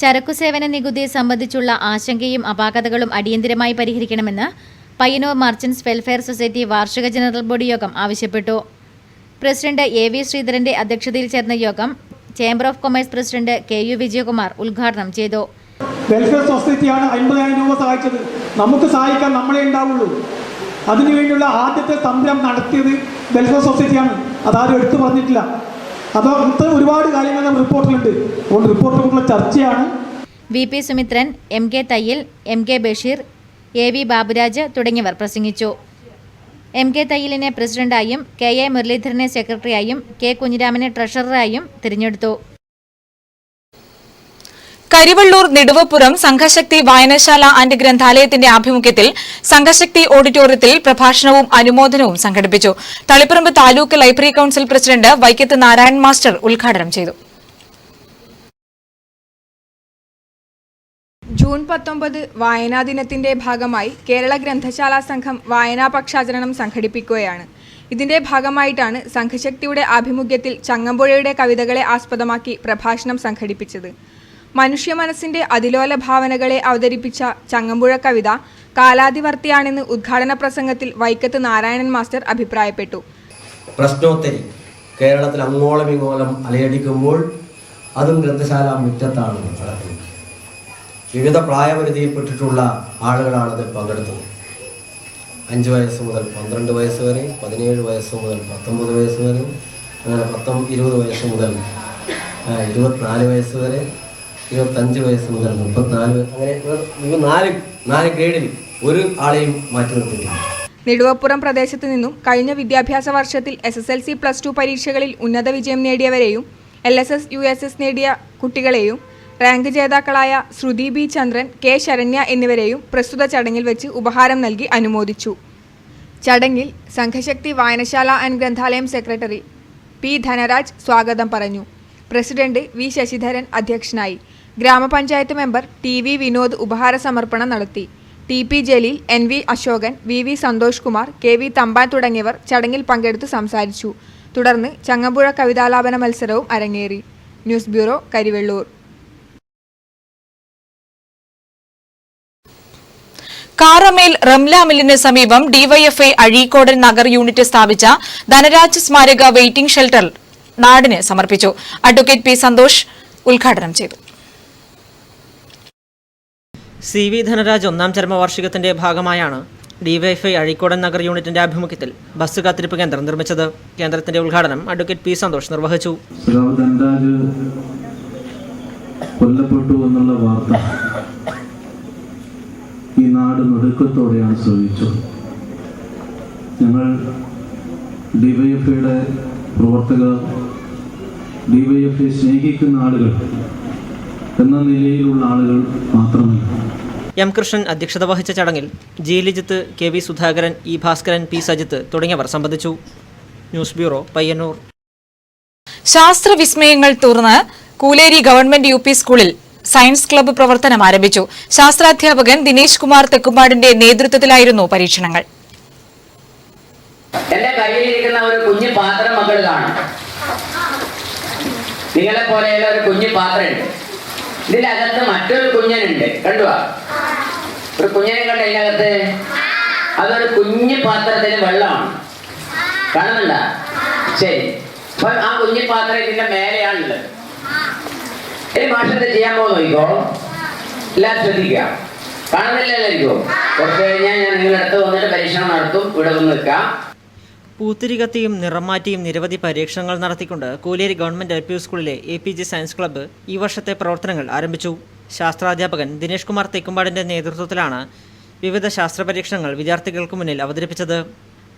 ചരക്കുസേവന നികുതി സംബന്ധിച്ചുള്ള ആശങ്കയും അപാകതകളും അടിയന്തരമായി പരിഹരിക്കണമെന്ന് പയ്യന്നൂർ മർച്ചന്റ്സ് വെൽഫെയർ സൊസൈറ്റി വാർഷിക ജനറൽ ബോഡി യോഗം ആവശ്യപ്പെട്ടു. പ്രസിഡന്റ് AV ശ്രീധരന്റെ അധ്യക്ഷതയിൽ ചേർന്ന യോഗം chamber of commerce president KU Vijayakumar ഉദ്ഘാടനം ചെയ്തു. വെൽഫെയർ സൊസൈറ്റിയാണ് 50,000 രൂപ സഹായിച്ചത്. നമുക്ക് സഹായിക്കാൻ നമ്മളെ ഉണ്ടാവുള്ളൂ. അതിനുവേണ്ടിയുള്ള ആദ്യത്തെ തന്ത്രം നടത്തിയത് വെൽഫെയർ സൊസൈറ്റിയാണ്. അതാരും എടുത്തു പറഞ്ഞിട്ടില്ല. അതോടൊത്ത് ഒരുപാട് കാര്യങ്ങൾ റിപ്പോർട്ടിലുണ്ട്. അതുകൊണ്ട് റിപ്പോർട്ടിലുള്ള ചർച്ചയാണ്. VP Sumithran, MK Thayyil, MK Basheer, AV Baburaj തുടങ്ങിയവർ പ്രസംഗിച്ചു. MK തയ്യിലിനെ പ്രസിഡന്റായും KA മുരളീധരനെ സെക്രട്ടറിയായും K കുഞ്ഞിരാമനെ ട്രഷററായും തിരഞ്ഞെടുത്തു. കരിവള്ളൂർ നെടുവപ്പുറം സംഘശക്തി വായനശാല ആൻഡ് ഗ്രന്ഥാലയത്തിന്റെ ആഭിമുഖ്യത്തിൽ സംഘശക്തി ഓഡിറ്റോറിയത്തിൽ പ്രഭാഷണവും അനുമോദനവും സംഘടിപ്പിച്ചു. Taliparamba taluk library council president Vaikkath Narayanan master ഉദ്ഘാടനം ചെയ്തു. ജൂൺ 19 വായനാ ദിനത്തിന്റെ ഭാഗമായി കേരള ഗ്രന്ഥശാല സംഘം വായനാ പക്ഷാചരണം സംഘടിപ്പിക്കുകയാണ്. ഇതിന്റെ ഭാഗമായിട്ടാണ് സംഘശക്തിയുടെ ആഭിമുഖ്യത്തിൽ ചങ്ങമ്പുഴയുടെ കവിതകളെ ആസ്പദമാക്കി പ്രഭാഷണം സംഘടിപ്പിച്ചത്. മനുഷ്യ മനസ്സിന്റെ അതിലോല ഭാവനകളെ അവതരിപ്പിച്ച ചങ്ങമ്പുഴ കവിത കാലാതിവർത്തിയാണെന്ന് ഉദ്ഘാടന പ്രസംഗത്തിൽ വൈക്കത്ത് നാരായണൻ മാസ്റ്റർ അഭിപ്രായപ്പെട്ടു. പ്രശ്നോത്തരി കേരളത്തിൽ അങ്ങോളം ഇങ്ങോളം അലയടിക്കുമ്പോൾ അതും ഗ്രന്ഥശാല മുറ്റത്താണ് നടക്കുന്നത്. വിവിധ പ്രായപരിധിയിൽപ്പെട്ടിട്ടുള്ള ആളുകളാണ് അതിൽ പങ്കെടുത്തത്. 5 വയസ്സ് മുതൽ 12 വയസ്സ് വരെ, 17 വയസ്സ് മുതൽ 19 വയസ്സ് വരെ, 20 വയസ്സ് മുതൽ 24 വയസ്സ് വരെ, 25 വയസ്സ് മുതൽ 34, അങ്ങനെ 4 ഗ്രേഡിൽ ഒരു ആളെയും മാറ്റി നിർത്തിയിട്ടില്ല. നെടുവപ്പുറം പ്രദേശത്ത് നിന്നും കഴിഞ്ഞ വിദ്യാഭ്യാസ വർഷത്തിൽ SSLC +2 പരീക്ഷകളിൽ ഉന്നത വിജയം നേടിയവരെയും LSS USS നേടിയ കുട്ടികളെയും റാങ്ക് ജേതാക്കളായ ശ്രുതി B ചന്ദ്രൻ, K ശരണ്യ എന്നിവരെയും പ്രസ്തുത ചടങ്ങിൽ വെച്ച് ഉപഹാരം നൽകി അനുമോദിച്ചു. ചടങ്ങിൽ സംഘശക്തി വായനശാല ആൻഡ് ഗ്രന്ഥാലയം സെക്രട്ടറി പി ധനരാജ് സ്വാഗതം പറഞ്ഞു. പ്രസിഡന്റ് വി ശശിധരൻ അധ്യക്ഷനായി. ഗ്രാമപഞ്ചായത്ത് മെമ്പർ ടി വി വിനോദ് ഉപഹാര സമർപ്പണം നടത്തി. T P Jaleel, N V Asokan, V V Santhosh Kumar, K V Thampan തുടങ്ങിയവർ ചടങ്ങിൽ പങ്കെടുത്ത് സംസാരിച്ചു. തുടർന്ന് ചങ്ങമ്പുഴ കവിതാലാപന മത്സരവും അരങ്ങേറി. News bureau, Karivellur. കാറമേൽ റംല മില്ലിന് സമീപം ഡിവൈഎഫ്ഐ അഴീക്കോടൻ നഗർ യൂണിറ്റ് സ്ഥാപിച്ച ധനരാജ് സ്മാരക വെയിറ്റിംഗ് ഷെൽട്ടർ നാടിന് സമർപ്പിച്ചു. അഡ്വക്കേറ്റ് പി സന്തോഷ് ഉദ്ഘാടനം ചെയ്തു. സി വി ധനരാജ് 1ാം ചരമവാർഷികത്തിന്റെ ഭാഗമായാണ് ഡിവൈഎഫ്ഐ അഴീക്കോടൻ നഗർ യൂണിറ്റിന്റെ ആഭിമുഖ്യത്തിൽ ബസ് കാത്തിരിപ്പ് കേന്ദ്രം നിർമ്മിച്ചത്. കേന്ദ്രത്തിന്റെ ഉദ്ഘാടനം അഡ്വക്കേറ്റ് പി സന്തോഷ് നിർവഹിച്ചു. ധനരാജ് കൊല്ലപ്പെട്ടു എന്നുള്ള വാർത്ത ഈ നാട് നടുക്കത്തോടെയാണ് ശ്രമിച്ചത്. ഞങ്ങൾ ഡിവൈഎഫ്ഐയുടെ പ്രവർത്തകർ, ഡിവൈഎഫ്ഐ സ്നേഹിക്കുന്ന ആളുകൾ എന്ന നിലയിലുള്ള ആളുകൾ മാത്രമല്ല. എം കൃഷ്ണൻ അധ്യക്ഷത വഹിച്ച ചടങ്ങിൽ G Lijith, K V Sudhakaran, E Bhaskaran, P Sajith തുടങ്ങിയവർ സംബന്ധിച്ചു. News bureau, Payyannur. ശാസ്ത്രവിസ്മയങ്ങൾ തുറന്ന് കൂലേരി ഗവൺമെന്റ് യു പി സ്കൂളിൽ സയൻസ് ക്ലബ്ബ് പ്രവർത്തനം ആരംഭിച്ചു. ശാസ്ത്രാധ്യാപകൻ ദിനേശ് കുമാർ തെക്കുംപാടിന്റെ നേതൃത്വത്തിലായിരുന്നു പരീക്ഷണങ്ങൾ. എന്റെ കയ്യിലിരിക്കുന്ന ഒരു കുഞ്ഞു പാത്രം മക്കൾ കാണും. നിങ്ങളെ പോലെയുള്ള ഒരു കുഞ്ഞു പാത്രമുണ്ട്. ഇതിന്റെ അകത്ത് മറ്റൊരു കുഞ്ഞനുണ്ട്. കണ്ടുവാ, ഒരു കുഞ്ഞനെ കണ്ട ഇതിനകത്ത്. അതൊരു കുഞ്ഞു പാത്രത്തിന് വെള്ളമാണ്. കാണുന്നുണ്ട? ശരി. അപ്പൊ ആ കുഞ്ഞു പാത്രം ഇതിന്റെ മേലെയാണുള്ളത്. ഈ ഭാഷത്തെ ചെയ്യാൻ നോക്കിക്കോ. എല്ലാവരും ശ്രദ്ധിക്കുക. കാണുന്നില്ലായിരിക്കോ? കുറച്ച് കഴിഞ്ഞാൽ ഞാൻ നിങ്ങളുടെ അടുത്ത് വന്നിട്ട് പരീക്ഷണം നടത്തും. ഇവിടെ വന്ന് നിൽക്കാം. പൂത്തിരികത്തിയും നിറം മാറ്റിയും നിരവധി പരീക്ഷണങ്ങൾ നടത്തിക്കൊണ്ട് കൂലേരി ഗവൺമെന്റ് എൽ പി സ്കൂളിലെ APG സയൻസ് ക്ലബ്ബ് ഈ വർഷത്തെ പ്രവർത്തനങ്ങൾ ആരംഭിച്ചു. ശാസ്ത്രാധ്യാപകൻ ദിനേഷ് കുമാർ തെക്കുംപാടിന്റെ നേതൃത്വത്തിലാണ് വിവിധ ശാസ്ത്ര പരീക്ഷണങ്ങൾ വിദ്യാർത്ഥികൾക്ക് മുന്നിൽ അവതരിപ്പിച്ചത്.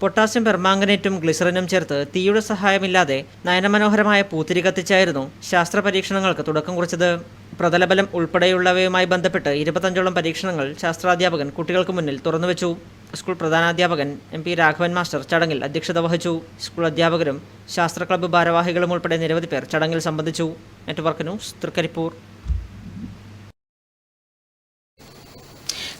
പൊട്ടാസ്യം പെർമാംഗനേറ്റും ഗ്ലിസറിനും ചേർത്ത് തീയുടെ സഹായമില്ലാതെ നയനമനോഹരമായ പൂത്തിരി കത്തിച്ചായിരുന്നു ശാസ്ത്ര പരീക്ഷണങ്ങൾക്ക് തുടക്കം കുറിച്ചത്. പ്രതലബലം ഉൾപ്പെടെയുള്ളവയുമായി ബന്ധപ്പെട്ട് 25ഓളം പരീക്ഷണങ്ങൾ ശാസ്ത്രാധ്യാപകൻ കുട്ടികൾക്ക് മുന്നിൽ തുറന്നുവെച്ചു. സ്കൂൾ പ്രധാനാധ്യാപകൻ MP രാഘവൻ മാസ്റ്റർ ചടങ്ങിൽ അധ്യക്ഷത വഹിച്ചു. സ്കൂൾ അധ്യാപകരും ശാസ്ത്ര ക്ലബ്ബ് ഭാരവാഹികളും ഉൾപ്പെടെ നിരവധി പേർ ചടങ്ങിൽ സംബന്ധിച്ചു. Network news, Trikaripur.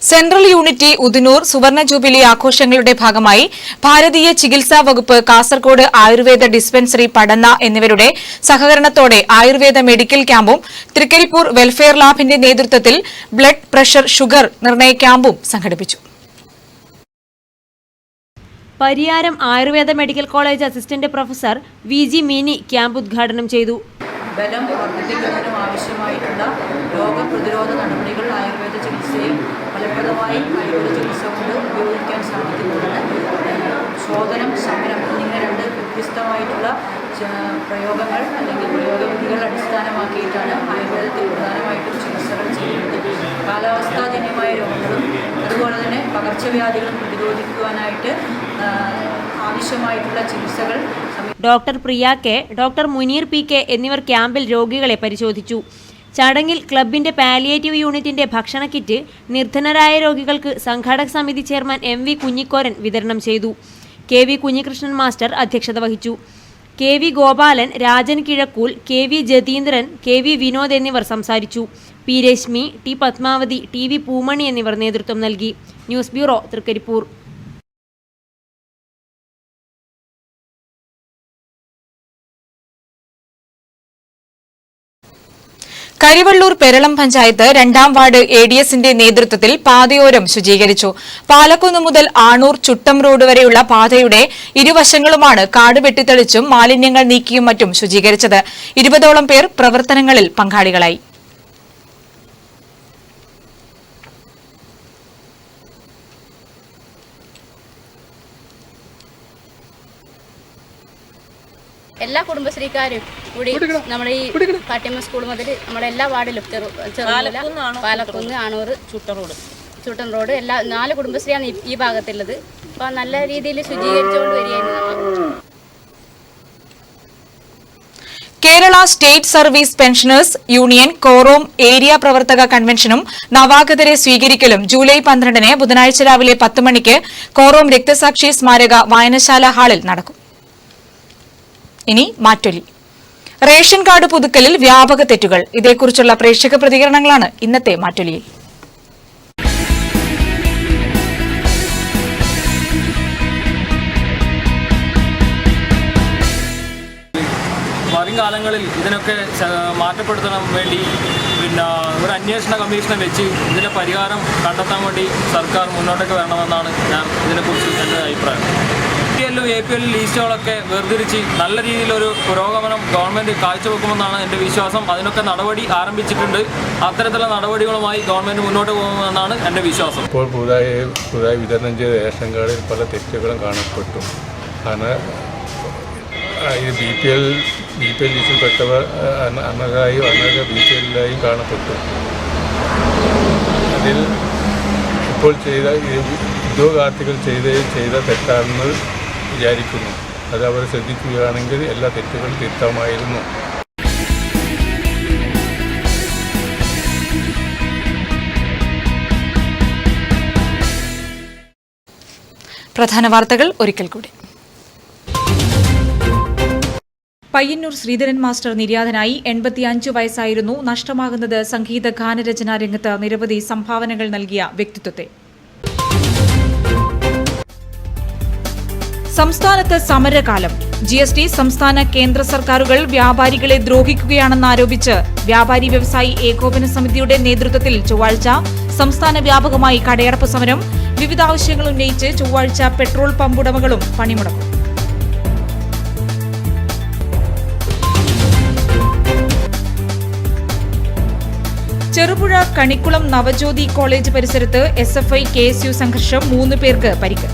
Central unity Udinur സുവർണ ജൂബിലി ആഘോഷങ്ങളുടെ ഭാഗമായി ഭാരതീയ ചികിത്സാ വകുപ്പ്, കാസർകോട് ആയുർവേദ ഡിസ്പെൻസറി, പടന്ന എന്നിവരുടെ സഹകരണത്തോടെ ആയുർവേദ മെഡിക്കൽ ക്യാമ്പും തൃക്കരിപ്പൂർ വെൽഫെയർ ലാബിന്റെ നേതൃത്വത്തിൽ ബ്ലഡ് പ്രഷർ, ഷുഗർ നിർണയ ക്യാമ്പും സംഘടിപ്പിച്ചു. Pariyaram Ayurveda medical college assistant professor VG mini camp ഉദ്ഘാടനം ചെയ്തു. ബലം വർദ്ധിപ്പിക്കുന്നതിനും ആവശ്യമായിട്ടുള്ള രോഗപ്രതിരോധ നടപടികൾ ആയുർവേദ ചികിത്സയിൽ ഫലപ്രദമായി ആയുർവേദ ചികിത്സ കൊണ്ട് ഉപയോഗിക്കാൻ സാധിക്കുന്നതാണ്. ശോധനം, ശമനം എന്നിങ്ങനെ രണ്ട് വ്യത്യസ്തമായിട്ടുള്ള പ്രയോഗങ്ങൾ അല്ലെങ്കിൽ പ്രയോഗവിധികൾ അടിസ്ഥാനമാക്കിയിട്ടാണ് ആയുർവേദത്തിൽ പ്രധാനമായിട്ടും ചികിത്സകൾ ചെയ്യുന്നത്. കാലാവസ്ഥാജന്യമായ രോഗങ്ങളും അതുപോലെ തന്നെ പകർച്ചവ്യാധികളും പ്രതിരോധിക്കുവാനായിട്ട് ആവശ്യമായിട്ടുള്ള ചികിത്സകൾ ഡോക്ടർ പ്രിയ കെ, ഡോക്ടർ മുനീർ PK എന്നിവർ ക്യാമ്പിൽ രോഗികളെ പരിശോധിച്ചു. ചടങ്ങിൽ ക്ലബിന്റെ പാലിയേറ്റീവ് യൂണിറ്റിന്റെ ഭക്ഷണ കിറ്റ് നിർധനരായ രോഗികൾക്ക് സംഘാടക സമിതി ചെയർമാൻ MV കുഞ്ഞിക്കോരൻ വിതരണം ചെയ്തു. KV കുഞ്ഞികൃഷ്ണൻ മാസ്റ്റർ അധ്യക്ഷത വഹിച്ചു. KV Gopalan, Rajan കിഴക്കൂൽ, KV Jatheendran, KV Vinod എന്നിവർ സംസാരിച്ചു. P Rashmi, T Padmavati, TV Poomani എന്നിവർ നേതൃത്വം നൽകി. News bureau, Trikaripur. കരിവള്ളൂർ പെരളം പഞ്ചായത്ത് 2ാം വാർഡ് ADSന്റെ നേതൃത്വത്തിൽ പാതയോരം ശുചീകരിച്ചു. പാലക്കുന്ന് മുതൽ ആണൂർ ചുട്ടം റോഡ് വരെയുള്ള പാതയുടെ ഇരുവശങ്ങളുമാണ് കാട് വെട്ടിത്തെളിച്ചും മാലിന്യങ്ങൾ നീക്കിയും മറ്റും ശുചീകരിച്ചത്. 20ഓളം പേർ പ്രവർത്തനങ്ങളിൽ പങ്കാളികളായി. എല്ലാ കുടുംബശ്രീക്കാരും കൂടി നമ്മുടെ ഈ പാട്യമ സ്കൂൾ മുതൽ നമ്മുടെ എല്ലാ വാർഡിലും പാലക്കുന്ന്, ആണൂർ, ചുട്ടൻ റോഡ് എല്ലാ 4 കുടുംബശ്രീയാണ് ഈ ഭാഗത്തുള്ളത്. അപ്പോൾ നല്ല രീതിയിൽ ശുചീകരിച്ചുകൊണ്ട് വരികയായിരുന്നു. Kerala state service pensioners union Korom area പ്രവർത്തക കൺവെൻഷനും നവാഗതരെ സ്വീകരിക്കലും ജൂലൈ 12 ബുധനാഴ്ച രാവിലെ 10 മണിക്ക് കോറോം രക്തസാക്ഷി സ്മാരക വായനശാല ഹാളിൽ നടക്കും. ഇനി മാറ്റൊലി. റേഷൻ കാർഡ് പുതുക്കലിൽ വ്യാപക തെറ്റുകൾ. ഇതേക്കുറിച്ചുള്ള പ്രേക്ഷക പ്രതികരണങ്ങളാണ് ഇന്നത്തെ മാറ്റൊലിയിൽ. വരും കാലങ്ങളിൽ ഇതിനൊക്കെ മാറ്റപ്പെടുത്താൻ വേണ്ടി ഒരു അന്വേഷണ കമ്മീഷനെ വെച്ച് ഇതിന്റെ പരിഹാരം കണ്ടെത്താൻ വേണ്ടി സർക്കാർ മുന്നോട്ടേക്ക് വരണമെന്നാണ് ഞാൻ ഇതിനെക്കുറിച്ച് എൻ്റെ അഭിപ്രായം. PPL APL ലിസ്റ്റുകളൊക്കെ വേർതിരിച്ച് നല്ല രീതിയിലൊരു പുരോഗമനം ഗവൺമെൻറ് കാഴ്ചവെക്കുമെന്നാണ് എൻ്റെ വിശ്വാസം. അതിനൊക്കെ നടപടി ആരംഭിച്ചിട്ടുണ്ട്. അത്തരത്തിലുള്ള നടപടികളുമായി ഗവൺമെൻറ് മുന്നോട്ട് പോകുമെന്നാണ് എൻ്റെ വിശ്വാസം. ഇപ്പോൾ പുതുതായി വിതരണം ചെയ്ത റേഷൻ കാർഡിൽ പല തെറ്റുകളും കാണപ്പെട്ടു. കാരണം ഇത് BPL ലിസ്റ്റിൽപ്പെട്ടവർ അനർഹരായും BPLായും കാണപ്പെട്ടു. അതിൽ ഇപ്പോൾ ചെയ്ത ഉദ്യോഗാർത്ഥികൾ ചെയ്ത തെറ്റാണെന്ന് വിചാരിക്കുന്നു. അത് അവർ ശ്രദ്ധിക്കുകയാണെങ്കിൽ എല്ലാ തെറ്റുകളും തിരുത്താമായിരുന്നു. പ്രധാന വാർത്തകൾ ഒരിക്കൽ കൂടി. പയ്യന്നൂർ ശ്രീധരൻ മാസ്റ്റർ നിര്യാതനായി 85 വയസ്സായിരുന്നു. നഷ്ടമാകുന്നത് സംഗീത ഗാനരചനാ രംഗത്ത് നിരവധി സംഭാവനകൾ നൽകിയ വ്യക്തിത്വത്തെ. സംസ്ഥാനത്ത് സമരകാലം. GST സംസ്ഥാന കേന്ദ്ര സർക്കാരുകൾ വ്യാപാരികളെ ദ്രോഹിക്കുകയാണെന്നാരോപിച്ച് വ്യാപാരി വ്യവസായി ഏകോപന സമിതിയുടെ നേതൃത്വത്തിൽ ചൊവ്വാഴ്ച സംസ്ഥാന വ്യാപകമായി കടയടപ്പ് സമരം. വിവിധ ആവശ്യങ്ങൾ ഉന്നയിച്ച് ചൊവ്വാഴ്ച പെട്രോൾ പമ്പുടമകളും പണിമുടക്കും. ചെറുപുഴ കണിക്കുളം നവജ്യോതി കോളേജ് പരിസരത്ത് SFI KSU സംഘർഷം. 3 പേർക്ക് പരിക്ക്.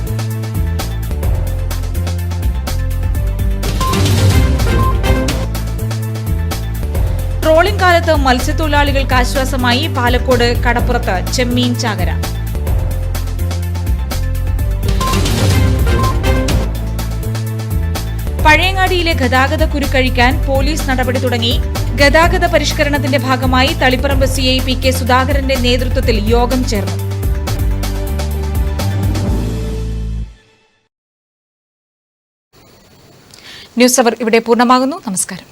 ട്രോളിംഗ് കാലത്ത് മത്സ്യത്തൊഴിലാളികൾക്ക് ആശ്വാസമായി പാലക്കോട് കടപ്പുറത്ത് ചെമ്മീൻ ചാകര. പഴയങ്ങാടിയിലെ ഗതാഗത കുരുക്കഴിക്കാൻ പോലീസ് നടപടി തുടങ്ങി. ഗതാഗത പരിഷ്കരണത്തിന്റെ ഭാഗമായി തളിപ്പറമ്പ് CI PK സുധാകരന്റെ നേതൃത്വത്തിൽ യോഗം ചേർന്നു. ന്യൂസ് അവർ ഇവിടെ പൂർണ്ണമാകുന്നു. നമസ്കാരം.